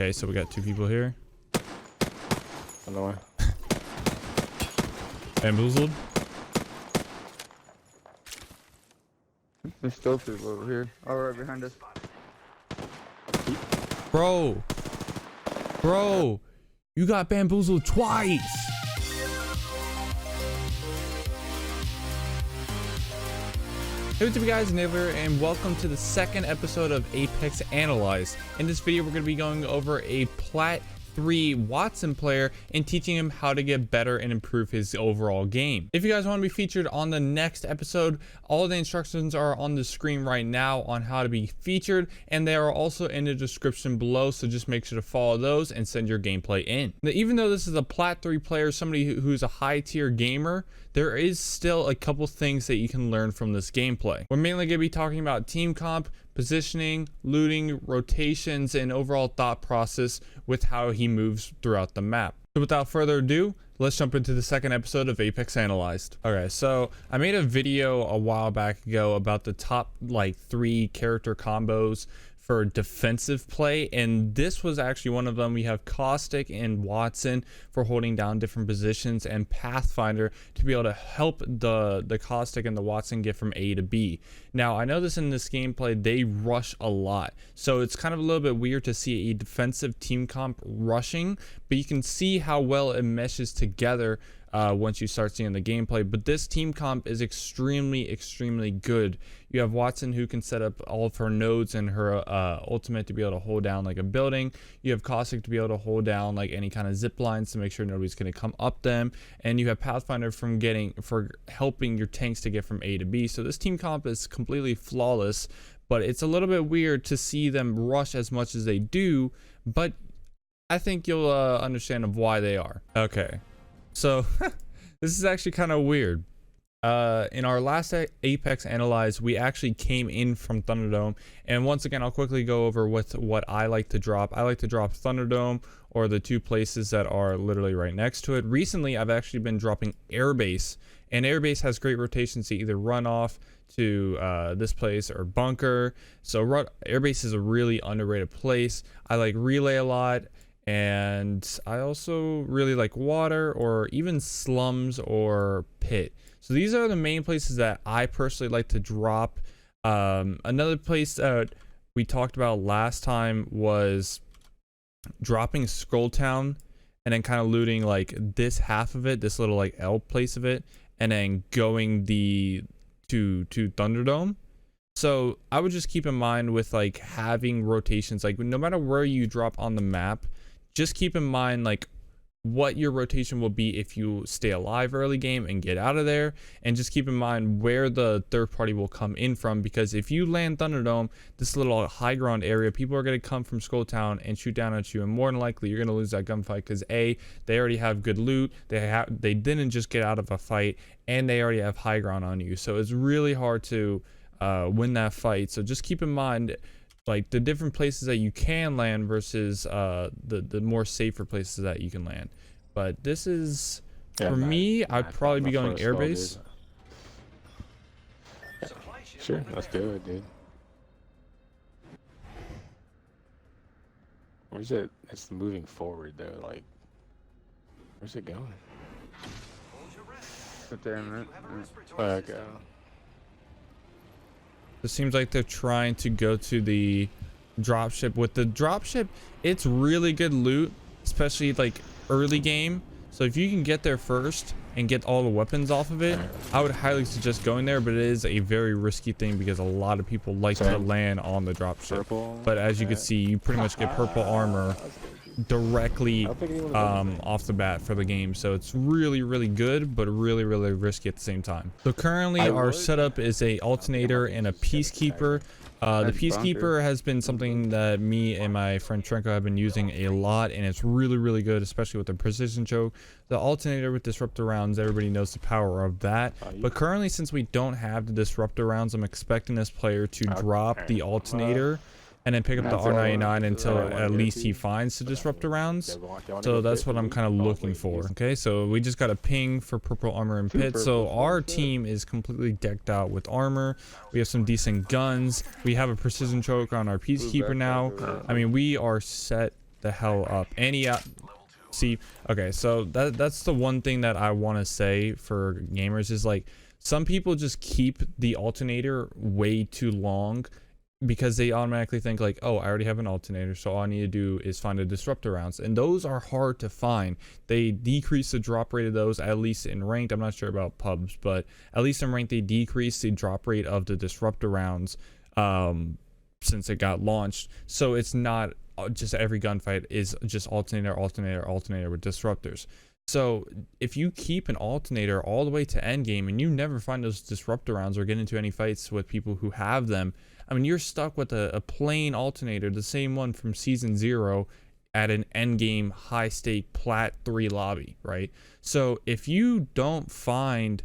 Okay, so we got 2 people here. On the way. Bamboozled. There's still people over here. Oh, right behind us. Bro, you got bamboozled twice. Hey, what's up guys, Navelow, and welcome to the second episode of Apex Analyzed. In this video, we're going to be going over a Plat 3 Wattson player and teaching him how to get better and improve his overall game. If you guys want to be featured on the next episode, all the instructions are on the screen right now on how to be featured, and they are also in the description below, so just make sure to follow those and send your gameplay in. Now, even though this is a Plat 3 player, somebody who's a high tier gamer, there is still a couple things that you can learn from this gameplay. We're mainly going to be talking about team comp, positioning, looting, rotations, and overall thought process with how he moves throughout the map. So without further ado, let's jump into the second episode of Apex Analyzed. Okay, so I made a video a while back ago about the top 3 character combos for defensive play, and this was actually one of them. We have Caustic and Wattson for holding down different positions, and Pathfinder to be able to help the Caustic and the Wattson get from A to B. Now, I know this in this gameplay, they rush a lot, so it's kind of a little bit weird to see a defensive team comp rushing, but you can see how well it meshes together once you start seeing the gameplay. But this team comp is extremely good. You have Wattson, who can set up all of her nodes and her ultimate to be able to hold down like a building. You have Caustic to be able to hold down like any kind of zip lines to make sure nobody's going to come up them, and you have Pathfinder for helping your tanks to get from A to B. So this team comp is completely flawless, but it's a little bit weird to see them rush as much as they do, but I think you'll understand of why they are. Okay, so this is actually kind of weird. In our last Apex Analyze, we actually came in from Thunderdome, and once again, I'll quickly go over what I like to drop. I like to drop Thunderdome or the 2 places that are literally right next to it. Recently, I've actually been dropping Airbase, and Airbase has great rotations to either run off to this place or bunker. So Airbase is a really underrated place. I like Relay a lot, and I also really like Water or even Slums or Pit. So these are the main places that I personally like to drop. Another place that we talked about last time was dropping Skull Town and then kind of looting like this half of it, this little like L place of it, and then going to Thunderdome. So I would just keep in mind with like having rotations, like no matter where you drop on the map, just keep in mind like what your rotation will be if you stay alive early game and get out of there, and just keep in mind where the third party will come in from, because if you land Thunderdome, this little high ground area, people are going to come from Skull Town and shoot down at you, and more than likely you're going to lose that gunfight because A, they already have good loot, they didn't just get out of a fight, and they already have high ground on you, so it's really hard to win that fight. So just keep in mind like the different places that you can land versus the more safer places that you can land. But this is, for me, I'd probably be going Airbase. Sure, let's do it, dude. Where's it? It's moving forward though. Like, where's it going? Right there, man. Okay. It seems like they're trying to go to the dropship. With the dropship, it's really good loot, especially like early game. So if you can get there first and get all the weapons off of it, I would highly suggest going there, but it is a very risky thing because a lot of people like to land on the dropship. But as you can see, you pretty much get purple armor directly off the bat for the game, so it's really good, but really risky at the same time. So currently our setup is a alternator and a peacekeeper. The peacekeeper has been something that me and my friend Trenko have been using a lot, and it's really good, especially with the precision choke. The alternator with disruptor rounds, everybody knows the power of that, but currently since we don't have the disruptor rounds, I'm expecting this player to drop the alternator and then pick up the R99 until at least he finds the disruptor rounds. So that's what I'm kind of looking for. Okay, so we just got a ping for purple armor and pit. So our team is completely decked out with armor. We have some decent guns. We have a precision choke on our peacekeeper now. I mean, we are set the hell up. And he see, okay, so that's the one thing that I want to say for gamers is like some people just keep the alternator way too long because they automatically think like, oh, I already have an alternator, so all I need to do is find a disruptor rounds, and those are hard to find. They decrease the drop rate of those, at least in ranked. I'm not sure about pubs, but at least in ranked they decrease the drop rate of the disruptor rounds since it got launched. So it's not just every gunfight is just alternator with disruptors. So if you keep an alternator all the way to end game and you never find those disruptor rounds or get into any fights with people who have them, I mean, you're stuck with a plain alternator, the same one from season 0 at an end game high stake plat 3 lobby, right? So if you don't find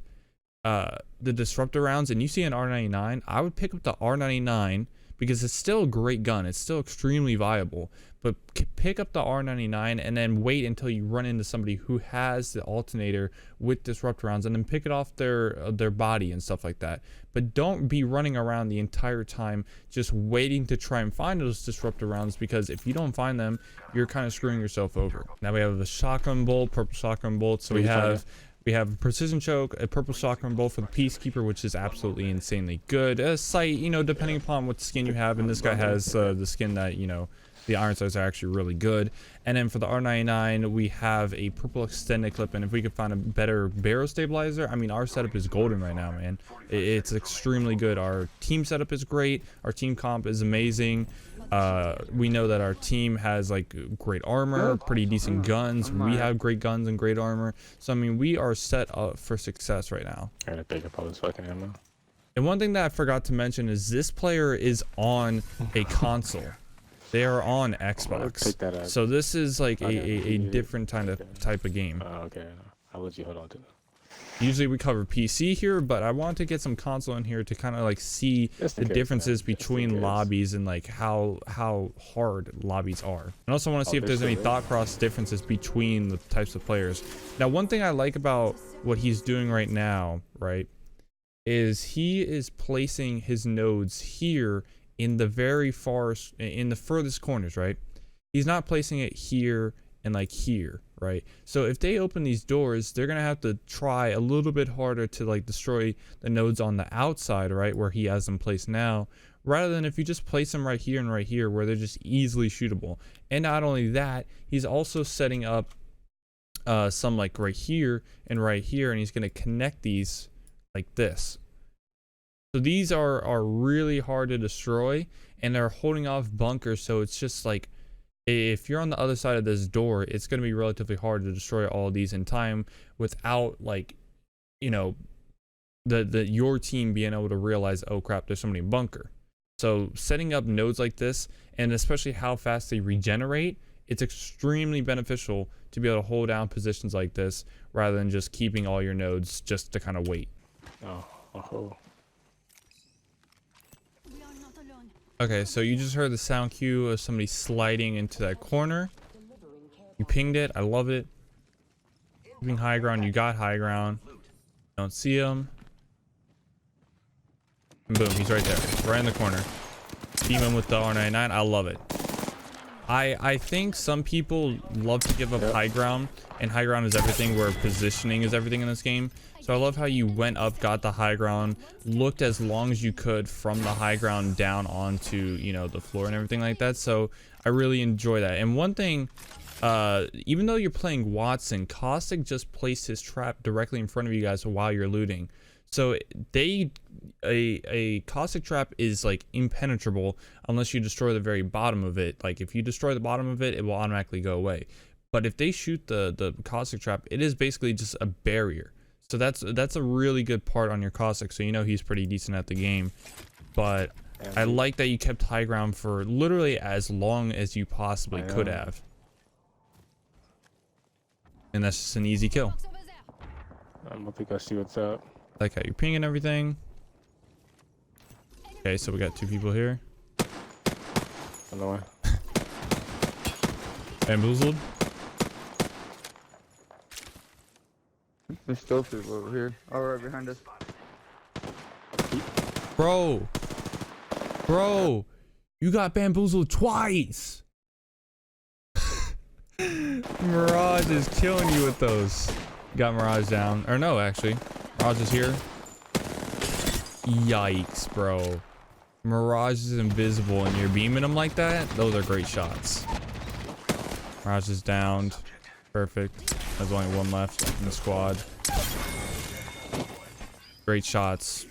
the disruptor rounds and you see an R99, I would pick up the R99 because it's still a great gun. It's still extremely viable, but pick up the R99 and then wait until you run into somebody who has the alternator with disrupt rounds and then pick it off their body and stuff like that. But don't be running around the entire time just waiting to try and find those disruptor rounds, because if you don't find them, you're kind of screwing yourself over. Now we have the shotgun bolt, purple shotgun bolt. So we have a precision choke, a purple shotgun bolt for the Peacekeeper, which is absolutely insanely good. A sight, you know, depending upon what skin you have, and this guy has the skin that, you know, the iron sights are actually really good. And then for the R99, we have a purple extended clip, and if we could find a better barrel stabilizer, I mean, our setup is golden right now, man. It's extremely good. Our team setup is great. Our team comp is amazing. We know that our team has like great armor, pretty decent guns. We have great guns and great armor. So I mean, we are set up for success right now. I gotta pick up all this fucking ammo. And one thing that I forgot to mention is this player is on a console. They are on Xbox. So this is like a different type of game. Okay, I'll let you hold on to that. Usually we cover PC here, but I want to get some console in here to kind of like see the differences between lobbies and like how hard lobbies are. And also want to see if there's any thought process differences between the types of players. Now, one thing I like about what he's doing right now, right, is he is placing his nodes here in the furthest corners, right? He's not placing it here and like here, right? So if they open these doors, they're gonna have to try a little bit harder to like destroy the nodes on the outside, right, where he has them placed now, rather than if you just place them right here and right here where they're just easily shootable. And not only that, he's also setting up some like right here, and he's gonna connect these like this. So these are really hard to destroy, and they're holding off bunkers, so it's just like if you're on the other side of this door, it's going to be relatively hard to destroy all of these in time without, like, you know, your team being able to realize, oh crap, there's somebody in bunker. So setting up nodes like this, and especially how fast they regenerate, it's extremely beneficial to be able to hold down positions like this rather than just keeping all your nodes just to kind of wait. Okay, so you just heard the sound cue of somebody sliding into that corner. You pinged it. I love it. Keeping high ground. You got high ground. Don't see him. And boom, he's right there. Right in the corner. Beam him with the R99. I love it. I think some people love to give up high ground, and high ground is everything, where positioning is everything in this game. So I love how you went up, got the high ground, looked as long as you could from the high ground down onto, you know, the floor and everything like that. So I really enjoy that. And one thing, even though you're playing Wattson, Caustic just placed his trap directly in front of you guys while you're looting. So a Caustic trap is like impenetrable unless you destroy the very bottom of it. Like if you destroy the bottom of it, it will automatically go away. But if they shoot the Caustic trap, it is basically just a barrier. So that's a really good part on your Caustic, so you know he's pretty decent at the game. But I like that you kept high ground for literally as long as you possibly could have. And that's just an easy kill. I don't think I see what's up. I like how you're pinging everything. Okay, so we got 2 people here. On the way. Bamboozled. There's still people over here. Oh, right behind us. Bro, you got bamboozled twice. Mirage is killing you with those. Got Mirage down. Or no, actually. Mirage is here. Yikes, bro. Mirage is invisible and you're beaming him like that? Those are great shots. Mirage is downed. Perfect. There's only one left in the squad. Great shots.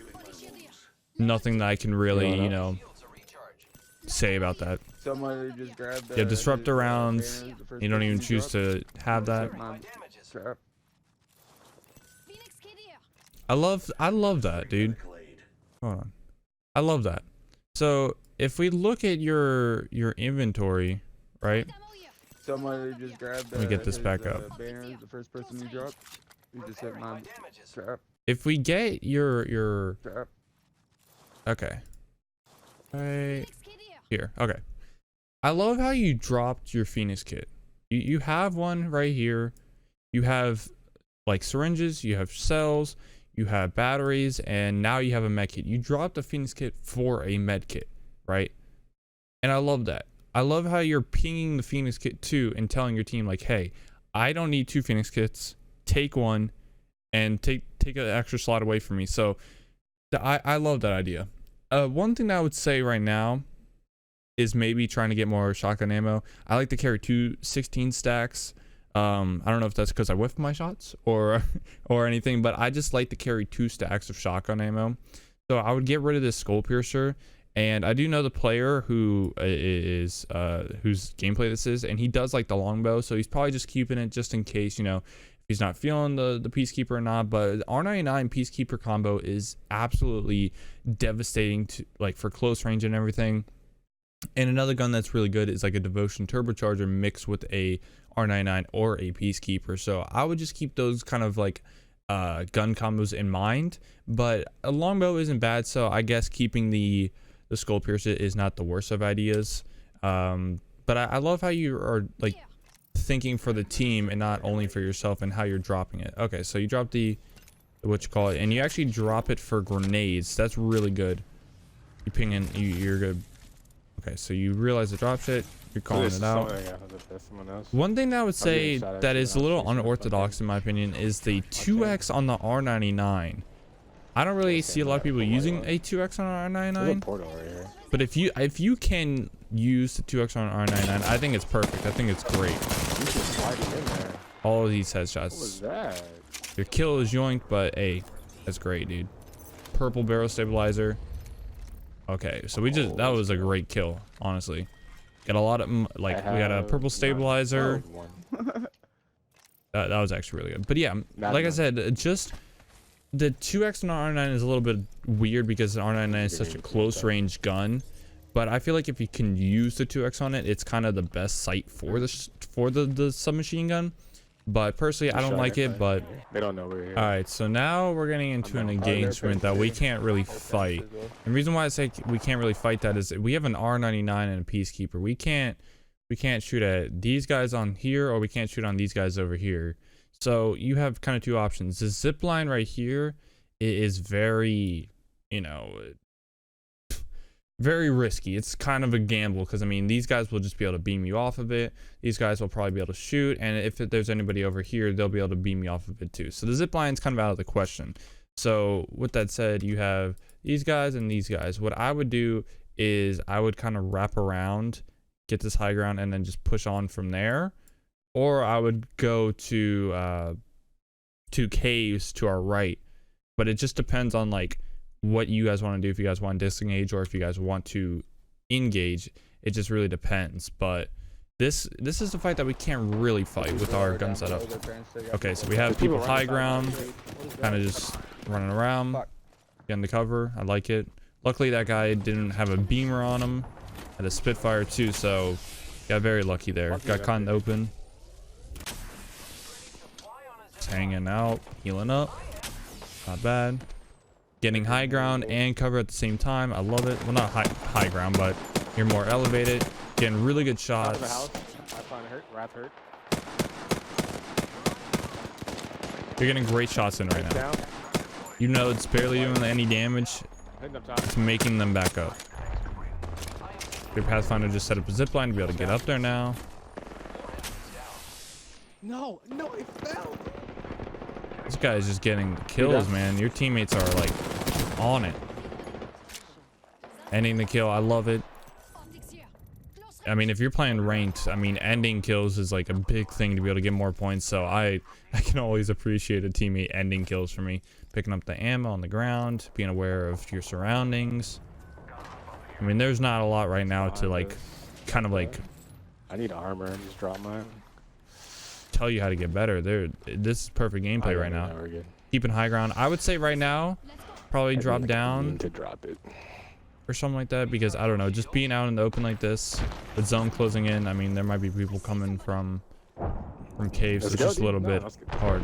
Nothing that I can really, you know, say about that. Somebody just grabbed Yeah, disruptor rounds. You don't even choose to have that. I love that, dude. Hold on. I love that. So if we look at your inventory, right? Somebody just grabbed Let me get this back up. Banner, the first person you dropped. You just hit my trap. If we get your Trap. okay. Right here. Okay. I love how you dropped your Phoenix kit. You have one right here. You have like syringes, you have cells, you have batteries, and now you have a med kit. You dropped a Phoenix kit for a med kit, right? And I love that. I love how you're pinging the Phoenix kit too and telling your team like, hey, I don't need 2 Phoenix kits. Take one and take an extra slot away from me. So I love that idea. One thing that I would say right now is maybe trying to get more shotgun ammo. I like to carry 2 16 stacks. I don't know if that's because I whiffed my shots or anything, but I just like to carry 2 stacks of shotgun ammo. So I would get rid of this skull piercer. And I do know the player who is whose gameplay this is, and he does like the longbow, so he's probably just keeping it just in case, you know, if he's not feeling the Peacekeeper or not. But R99 Peacekeeper combo is absolutely devastating to like for close range and everything. And another gun that's really good is like a Devotion turbocharger mixed with a R99 or a Peacekeeper. So I would just keep those kind of like gun combos in mind. But a longbow isn't bad, so I guess keeping the skull piercer is not the worst of ideas. But I love how you are like thinking for the team and not only for yourself, and how you're dropping it. Okay, so you drop the what you call it, and you actually drop it for grenades. That's really good. You ping in, you're good. Okay, so you realize the drop shit, you're calling it out. One thing that I would say that is a little unorthodox in my opinion is the 2x on the R99. I don't really see a lot of people using a 2x on R99, but if you can use the 2x on R99, I think it's perfect. I think it's great. All of these headshots. What was that? Your kill is yoinked, but hey, that's great, dude. Purple barrel stabilizer. Okay, so that was a great kill, honestly. Got a lot of like we got a purple stabilizer. That was actually really good. But yeah, like I said, just the 2x on R9 is a little bit weird because the R99 is such a close range gun. But I feel like if you can use the 2x on it, it's kind of the best sight for the submachine gun. But personally, I don't like it, but they don't know we're here. All right, so now we're getting into an engagement that we can't really fight. And the reason why I say we can't really fight that is we have an R99 and a Peacekeeper. We can't shoot at these guys on here, or we can't shoot on these guys over here. So you have kind of 2 options. The zip line right here is very, you know, very risky. It's kind of a gamble because I mean these guys will just be able to beam you off of it. These guys will probably be able to shoot, and if there's anybody over here, they'll be able to beam you off of it too. So the zip line's kind of out of the question. So with that said, you have these guys and these guys. What I would do is I would kind of wrap around, get this high ground, and then just push on from there. Or I would go to caves to our right, but it just depends on like what you guys want to do. If you guys want to disengage or if you guys want to engage, it just really depends. But this is the fight that we can't really fight with our gun setup. Okay, so we have people high ground, kind of just running around, getting the cover. I like it. Luckily that guy didn't have a beamer on him, had a Spitfire too, so got very lucky there. Got caught in the open. Just hanging out, healing up, not bad. Getting high ground and cover at the same time. I love it. Well, not high ground, but you're more elevated. Getting really good shots. You're getting great shots in right now. You know it's barely doing any damage. It's making them back up. Your Pathfinder just set up a zip line to be able to get up there now. No, I fell. This guy is just getting kills, man. Your teammates are like on it. Ending the kill, I love it. I mean, if you're playing ranked, I mean, ending kills is like a big thing to be able to get more points. So I can always appreciate a teammate ending kills for me. Picking up the ammo on the ground, being aware of your surroundings. I mean, there's not a lot right now to like, kind of like. I need armor and just drop mine. Tell you how to get better. This is perfect gameplay right now. Keeping high ground. I would say right now, probably drop down to drop it or something like that, because I don't know, just being out in the open like this, the zone closing in. I mean, there might be people coming from caves. So it's just a little bit hard.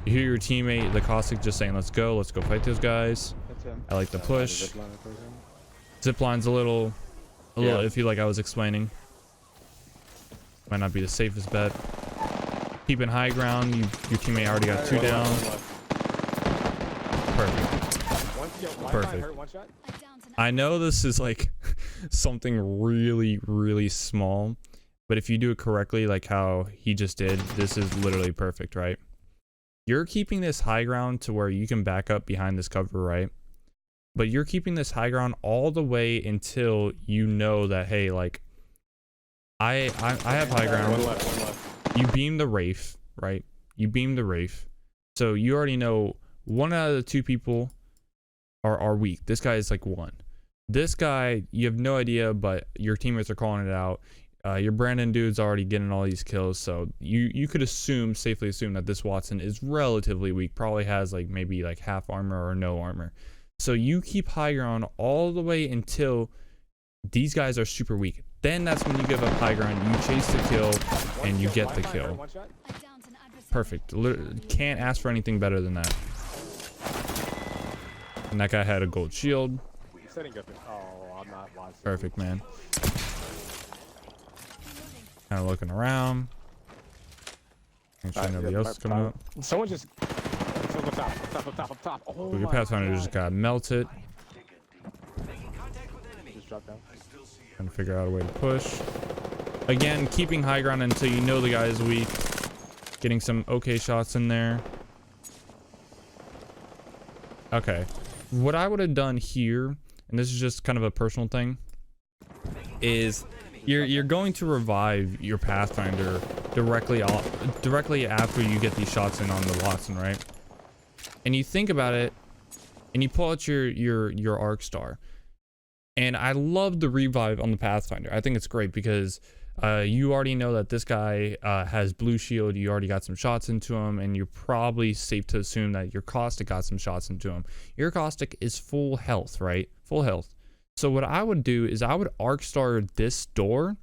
You hear your teammate, the Caustic, just saying, "Let's go fight those guys." I like the push. Zipline's a little iffy, like I was explaining. Might not be the safest bet. Keeping high ground. Your teammate already got 2 down. Perfect. I know this is like something really, really small, but if you do it correctly, like how he just did, this is literally perfect, right? You're keeping this high ground to where you can back up behind this cover, right? But you're keeping this high ground all the way until you know that, hey, like, I have high ground. One left. You beam the Wraith, right? You beam the Wraith. So you already know 1 out of the 2 people are weak. This guy is like 1. This guy, you have no idea, but your teammates are calling it out. Your Brandon dude's already getting all these kills, so you could safely assume that this Wattson is relatively weak. Probably has like maybe like half armor or no armor. So you keep high ground all the way until these guys are super weak. Then that's when you give up high ground. You chase the kill and you get the kill. Perfect. Can't ask for anything better than that. And that guy had a gold shield. Perfect, man. Kind of looking around. Make sure nobody else is coming up. Someone just up top. Oh, your Pathfinder just got melted. Just drop down. Trying to figure out a way to push. Again, keeping high ground until you know the guy is weak. Getting some okay shots in there. Okay. What I would have done here, and this is just kind of a personal thing, is you're going to revive your Pathfinder directly after you get these shots in on the Wattson, right? And you think about it, and you pull out your Arc Star. And I love the revive on the Pathfinder. I think it's great because you already know that this guy has blue shield. You already got some shots into him, and you're probably safe to assume that your Caustic got some shots into him. Your Caustic is full health, right? Full health. So what I would do is I would Arc Star this door.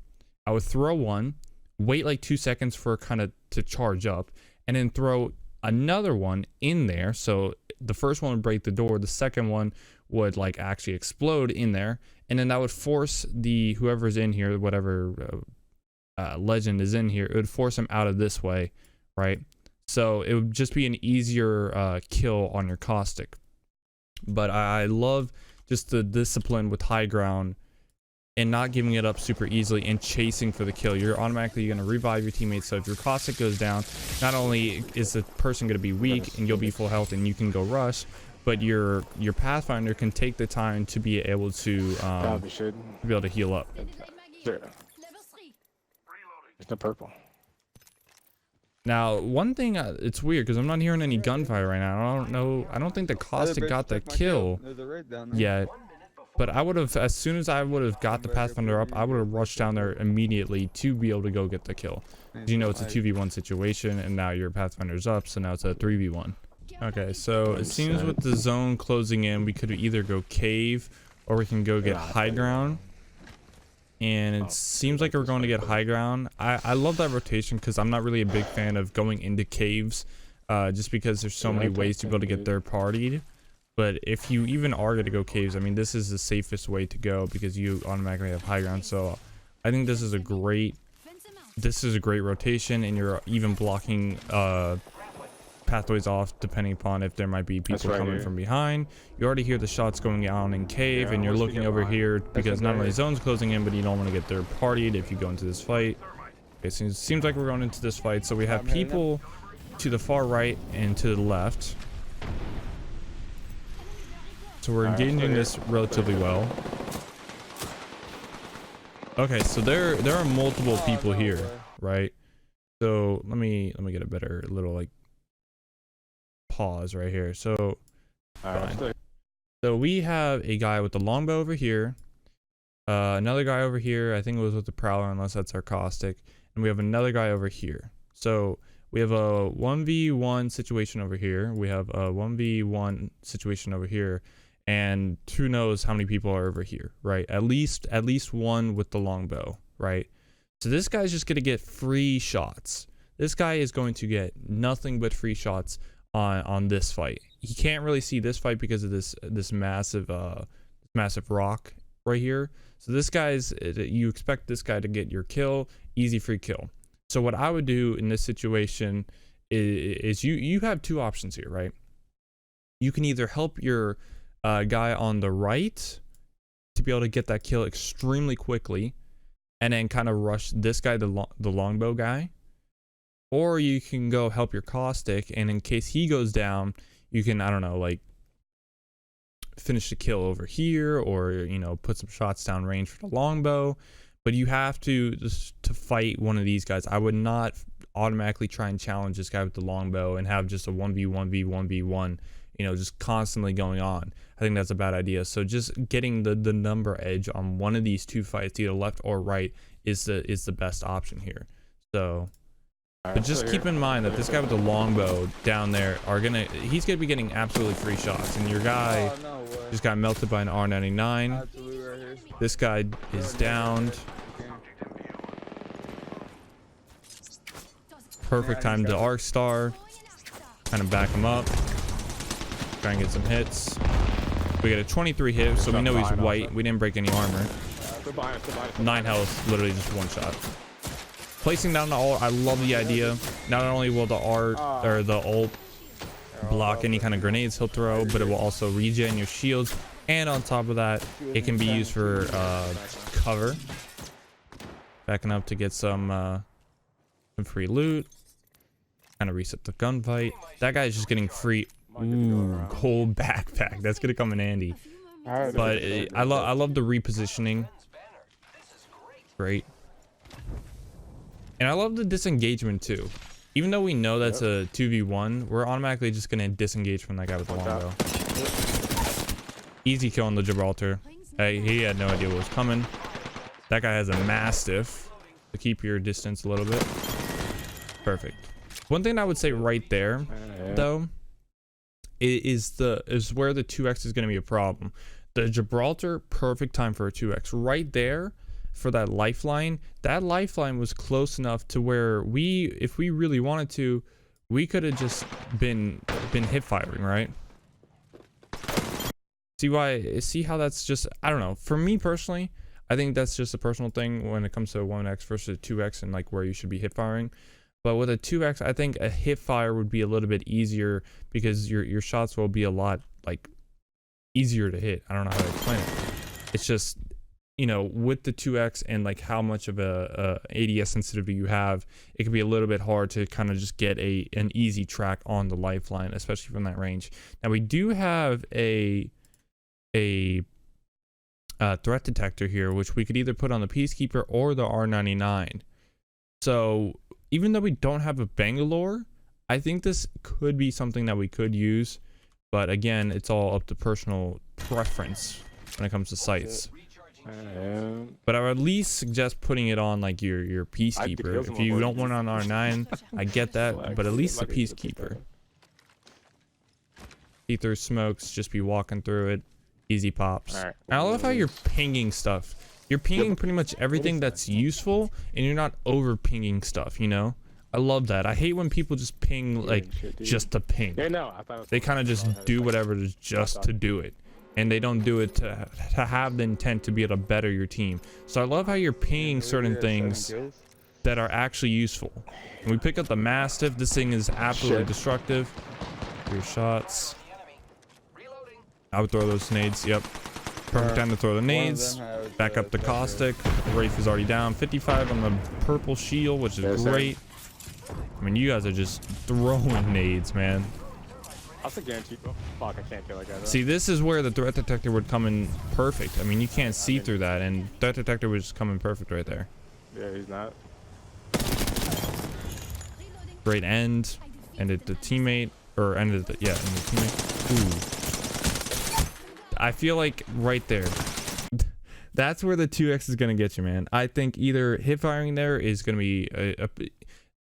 I would throw one, wait like 2 seconds for kind of to charge up, and then throw another one in there. So the first one would break the door. The second one would like actually explode in there, and then that would force the whoever's in here, whatever legend is in here, it would force him out of this way, right? So it would just be an easier kill on your Caustic. But I love just the discipline with high ground and not giving it up super easily and chasing for the kill. You're automatically going to revive your teammates. So if your Caustic goes down, not only is the person going to be weak and you'll be full health and you can go rush, but your Pathfinder can take the time to be able to heal up. There's no purple. Now, one thing, it's weird because I'm not hearing any gunfire right now. I don't know. I don't think the Caustic got the kill yet. But I would have, as soon as I would have got the Pathfinder up, I would have rushed down there immediately to be able to go get the kill. You know, it's a 2v1 situation, and now your Pathfinder's up, so now it's a 3v1. Okay, so it seems with the zone closing in, we could either go cave or we can go get high ground. And it seems like we're going to get high ground. I love that rotation because I'm not really a big fan of going into caves just because there's so many ways to be able to get third partied. But if you even are going to go caves, I mean, this is the safest way to go because you automatically have high ground. So I think this is a great rotation, and you're even blocking pathways off depending upon if there might be people coming from behind. You already hear the shots going on in cave, and you're looking over here because not only zone's closing in, but you don't want to get third partied if you go into this fight. Okay, so it seems like we're going into this fight. So we have people to the far right and to the left. So we're engaging this relatively well. Okay, so there are multiple people here, right? So let me get a better little like pause right here. So fine. So we have a guy with the longbow over here, another guy over here. I think it was with the prowler, unless that's our caustic, and we have another guy over here. So we have a 1v1 situation over here. We have a 1v1 situation over here. And who knows how many people are over here, right? At least one with the longbow, right? So this guy's just gonna get free shots. This guy is going to get nothing but free shots on this fight. He can't really see this fight because of this massive rock right here. So this guy's, you expect this guy to get your kill, easy free kill. So what I would do in this situation is you have two options here, right? You can either help your guy on the right to be able to get that kill extremely quickly and then kind of rush this guy, the longbow guy, or you can go help your caustic, and in case he goes down, you can, I don't know, like finish the kill over here, or, you know, put some shots down range for the longbow. But you have to fight one of these guys. I would not automatically try and challenge this guy with the longbow and have just a 1v1v1v1, you know, just constantly going on. I think that's a bad idea. So just getting the number edge on one of these two fights, either left or right, is the best option here. So, but just keep in mind that this guy with the longbow down there he's gonna be getting absolutely free shots, and your guy just got melted by an R99. This guy is downed. Perfect time to arc star, kind of back him up. Try and get some hits. We got a 23 hit, so we know he's white. We didn't break any armor. 9 health, literally just one shot. Placing down the ult, I love the idea. Not only will the ult block any kind of grenades he'll throw, but it will also regen your shields. And on top of that, it can be used for cover. Backing up to get some free loot. Kind of reset the gunfight. That guy's just getting free. Ooh, whole backpack. That's gonna come in handy. But I love the repositioning. Great. And I love the disengagement too. Even though we know that's a 2v1, we're automatically just gonna disengage from that guy with the longbow. Easy kill on the Gibraltar. Hey, he had no idea what was coming. That guy has a mastiff to keep your distance a little bit. Perfect. One thing I would say right there, though, is where the 2x is going to be a problem. The Gibraltar, perfect time for a 2x. Right there for that lifeline. That lifeline was close enough to where if we really wanted to, we could have just been hip firing, right? See how that's just, I don't know. For me personally, I think that's just a personal thing when it comes to a 1x versus a 2x and like where you should be hip firing. But with a 2x, I think a hip fire would be a little bit easier because your shots will be a lot like easier to hit. I don't know how to explain it. It's just, you know, with the 2x and like how much of a ADS sensitivity you have, it can be a little bit hard to kind of just get an easy track on the lifeline, especially from that range. Now we do have a threat detector here, which we could either put on the Peacekeeper or the R99. So even though we don't have a Bangalore, I think this could be something that we could use. But again, it's all up to personal preference when it comes to sites. But I would at least suggest putting it on like your Peacekeeper. If you don't want it on R9, I get that, but at least the Peacekeeper. See through smokes, just be walking through it. Easy pops. And I love how you're pinging stuff. You're pinging pretty much everything that's useful, and you're not over pinging stuff, you know? I love that. I hate when people just ping like just to ping. They kind of just do whatever just to do it, and they don't do it to have the intent to be able to better your team. So I love how you're pinging certain things that are actually useful. When we pick up the Mastiff, this thing is absolutely destructive. Your shots. I would throw those nades. Yep. Perfect time to throw the One of nades. them has, Back up the Thunder. caustic. Wraith is already down. 55 on the purple shield, which is Yes, sir. great. I mean, you guys are just throwing nades, man. That's a guarantee. Oh, fuck, I can't kill that guy though. See, this is where the threat detector would come in perfect. I mean, you can't see through that, and threat detector would just come in perfect right there. Yeah, he's not. Great end. Ended the teammate, or ended the, yeah, ended the teammate. Ooh. I feel like right there, that's where the 2x is going to get you, man. I think either hip firing there is going to be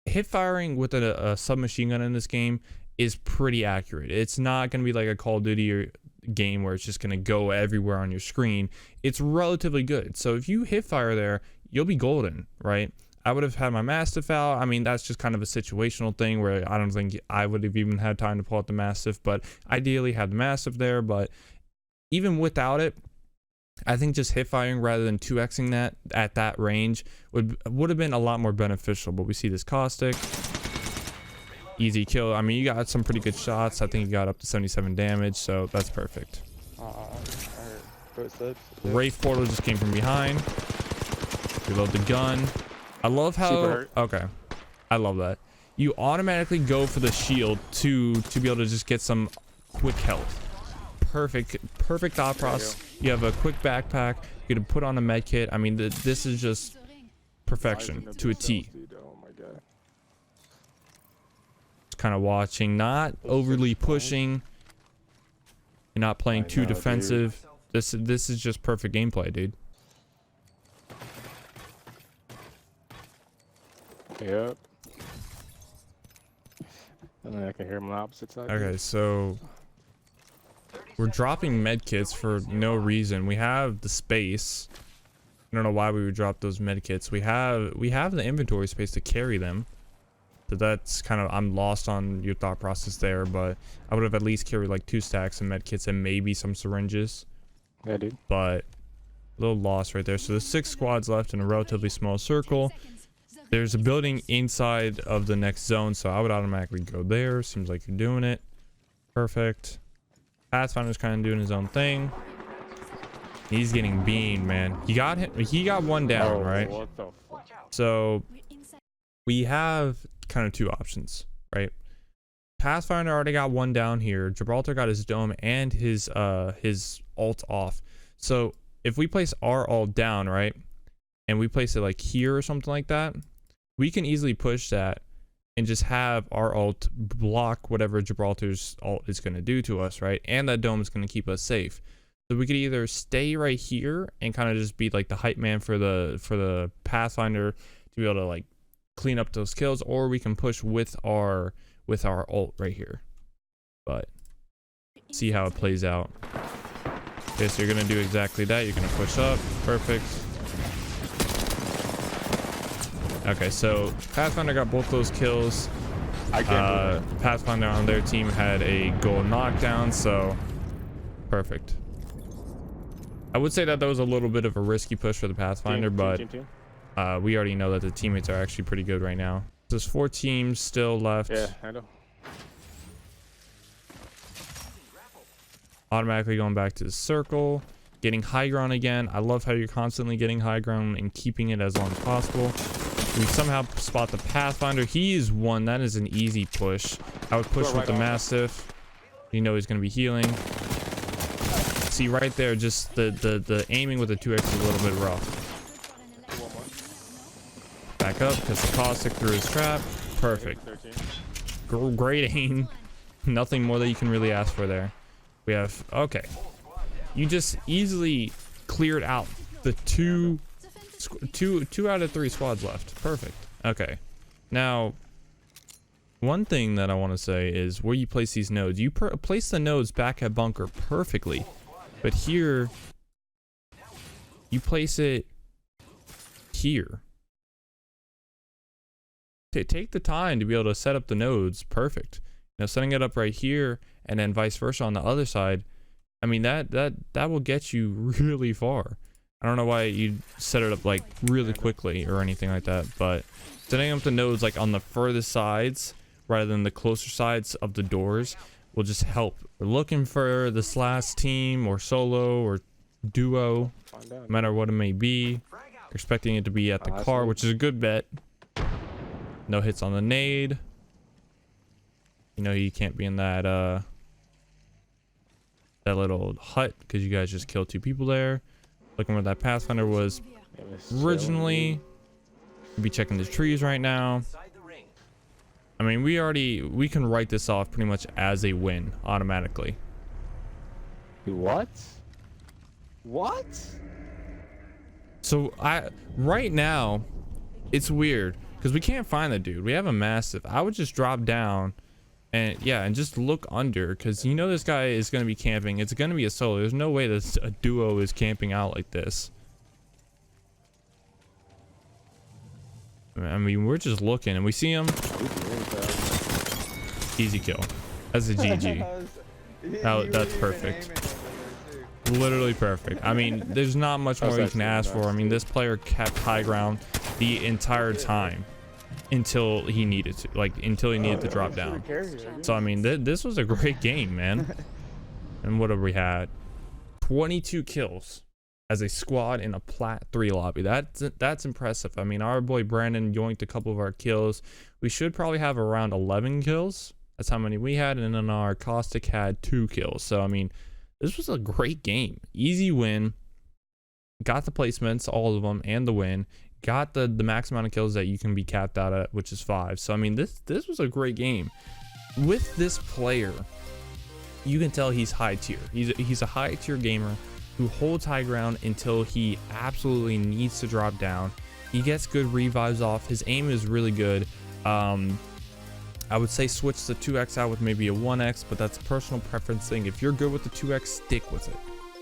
hip firing with a submachine gun in this game is pretty accurate. It's not going to be like a Call of Duty or game where it's just going to go everywhere on your screen. It's relatively good. So if you hip fire there, you'll be golden, right? I would have had my Mastiff out. I mean, that's just kind of a situational thing where I don't think I would have even had time to pull out the Mastiff, but ideally had the Mastiff there. But even without it, I think just hip firing rather than 2xing that at that range would have been a lot more beneficial. But we see this caustic. Easy kill. I mean, you got some pretty good shots. I think you got up to 77 damage, so that's perfect. I heard footsteps. Wraith portal just came from behind. Reload the gun. I love how... Super hurt. Okay. I love that. You automatically go for the shield to be able to just get some quick health. Perfect thought process. You have a quick backpack. You can put on a med kit. I mean, this is just perfection to a T. Oh my god. Just kind of watching, not overly pushing. You're not playing too defensive. This is just perfect gameplay, dude. Yep. And then I can hear him on the opposite side. Okay, so we're dropping med kits for no reason. We have the space. I don't know why we would drop those med kits. We have the inventory space to carry them. So that's kind of, I'm lost on your thought process there, but I would have at least carried like 2 stacks of med kits and maybe some syringes. Yeah, dude. But a little lost right there. So there's 6 squads left in a relatively small circle. There's a building inside of the next zone, so I would automatically go there. Seems like you're doing it. Perfect. Pathfinder's kind of doing his own thing. He's getting beamed, man. He got him. He got one down, right? What the fuck? So we have kind of 2 options, right? Pathfinder already got one down here. Gibraltar got his dome and his ult off. So if we place our ult down, right, and we place it like here or something like that, we can easily push that and just have our ult block whatever Gibraltar's ult is going to do to us, right? And that dome is going to keep us safe. So we could either stay right here and kind of just be like the hype man for the Pathfinder to be able to like clean up those kills, or we can push with our ult right here. But see how it plays out. Okay, so you're going to do exactly that. You're going to push up. Perfect. Okay, so Pathfinder got both those kills. Pathfinder on their team had a gold knockdown, so perfect. I would say that was a little bit of a risky push for the Pathfinder, but we already know that the teammates are actually pretty good right now. There's 4 teams still left. Yeah, I know. Automatically going back to the circle, getting high ground again. I love how you're constantly getting high ground and keeping it as long as possible. We somehow spot the Pathfinder. He is one. That is an easy push. I would push with the Mastiff. You know he's going to be healing. See right there, just the aiming with the 2x is a little bit rough. Back up because the caustic threw his trap. Perfect. Great aim. Nothing more that you can really ask for there. We have, okay. You just easily cleared out the two out of 3 squads left. Perfect. Okay. Now, one thing that I want to say is where you place these nodes. You place the nodes back at bunker perfectly, but here you place it here. Take the time to be able to set up the nodes perfect. Now, setting it up right here and then vice versa on the other side, I mean that will get you really far. I don't know why you set it up like really quickly or anything like that, but setting up the nodes like on the furthest sides rather than the closer sides of the doors will just help. We're looking for this last team or solo or duo, Find no out. matter what it may be. Expecting it to be at the That's car, good. which is a good bet. No hits on the nade. You know you can't be in that that little hut because you guys just killed 2 people there. Looking where that Pathfinder was It was chilling, originally. Be checking the trees right now. I mean, we can write this off pretty much as a win automatically. dude. What? What? So right now it's weird because we can't find the dude. We have a massive. I would just drop down and and just look under because you know this guy is going to be camping. It's going to be a solo. There's no way that a duo is camping out like this. I mean, we're just looking and we see him. Easy kill. That's a GG. That's perfect. Literally perfect. I mean, there's not much more you can ask for. I mean, this player kept high ground the entire time until he needed to, until he needed to drop down. So I mean, this was a great game, man. And what have we had? 22 kills as a squad in a plat 3 lobby. That's impressive. I mean, our boy Brandon yoinked a couple of our kills. We should probably have around 11 kills. That's how many we had, and then our Caustic had 2 kills. So I mean, this was a great game. Easy win. Got the placements, all of them, and the win. Got the max amount of kills that you can be capped out at, which is 5. So I mean, this was a great game. With this player, you can tell he's high tier. He's a high tier gamer who holds high ground until he absolutely needs to drop down. He gets good revives off. His aim is really good. I would say switch the 2x out with maybe a 1x, but that's a personal preference thing. If you're good with the 2x, stick with it.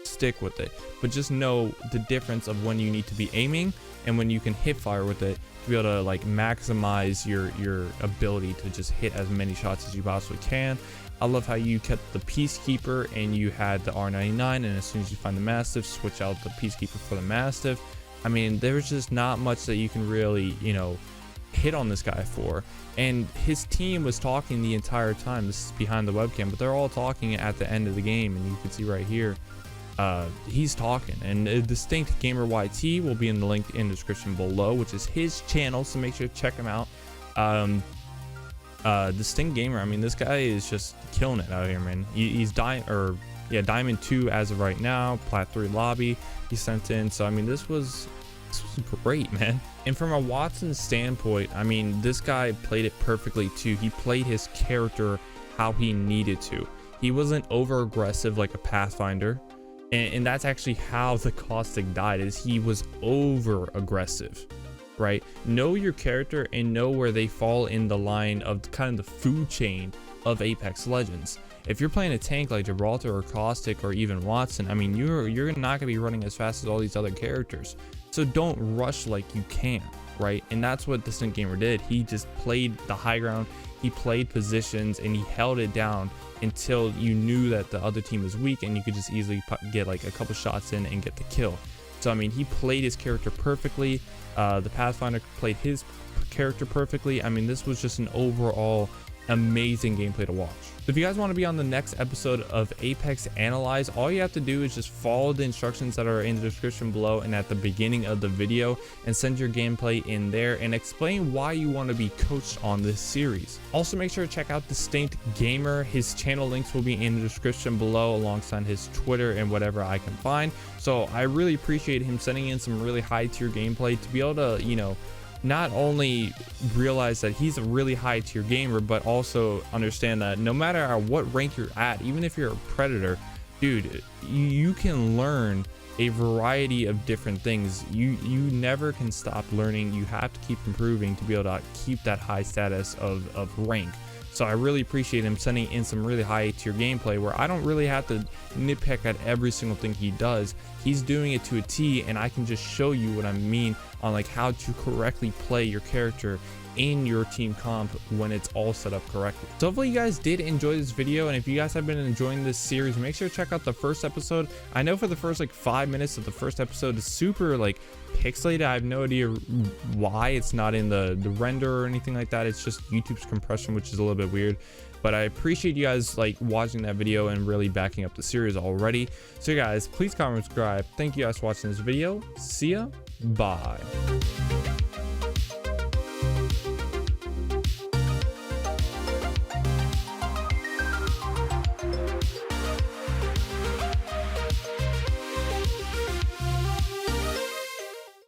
Stick with it. But just know the difference of when you need to be aiming and when you can hip fire with it to be able to like maximize your ability to just hit as many shots as you possibly can. I love how you kept the Peacekeeper and you had the R99, and as soon as you find the Mastiff, switch out the Peacekeeper for the Mastiff. I mean, there's just not much that you can really, you know, hit on this guy for. And his team was talking the entire time. This is behind the webcam, but they're all talking at the end of the game, and you can see right here he's talking. And Distinct Gamer YT will be in the link in the description below, which is his channel, so make sure to check him out. Distinct Gamer, I mean, this guy is just killing it out here, man. He's Diamond 2 as of right now, Plat 3 lobby he sent in. So I mean, this was great, man. And from a Wattson standpoint, I mean, this guy played it perfectly too. He played his character how he needed to. He wasn't over aggressive like a Pathfinder, and that's actually how the Caustic died, is he was over aggressive, right? Know your character and know where they fall in the line of kind of the food chain of Apex Legends. If you're playing a tank like Gibraltar or Caustic or even Wattson, I mean, you're not gonna be running as fast as all these other characters. So don't rush like you can, right? And that's what Distinct Gamer did. He just played the high ground, he played positions, and he held it down until you knew that the other team was weak and you could just easily get like a couple shots in and get the kill. So I mean, he played his character perfectly. The Pathfinder played his character perfectly. I mean, this was just an overall amazing gameplay to watch. So if you guys want to be on the next episode of Apex Analyze, all you have to do is just follow the instructions that are in the description below and at the beginning of the video, and send your gameplay in there and explain why you want to be coached on this series. Also, make sure to check out Distinct Gamer. His channel links will be in the description below, alongside his Twitter and whatever I can find. So I really appreciate him sending in some really high tier gameplay to be able to, you know, not only realize that he's a really high tier gamer, but also understand that no matter what rank you're at, even if you're a Predator, dude, you can learn a variety of different things. You never can stop learning. You have to keep improving to be able to keep that high status of rank. So I really appreciate him sending in some really high tier gameplay where I don't really have to nitpick at every single thing he does. He's doing it to a T, and I can just show you what I mean on like how to correctly play your character in your team comp when it's all set up correctly. So hopefully you guys did enjoy this video, and if you guys have been enjoying this series, make sure to check out the first episode. I know for the first like 5 minutes of the first episode is super like pixelated. I have no idea why it's not in the render or anything like that. It's just YouTube's compression, which is a little bit weird, but I appreciate you guys like watching that video and really backing up the series already. So guys, please comment, subscribe. Thank you guys for watching this video. See ya. Bye.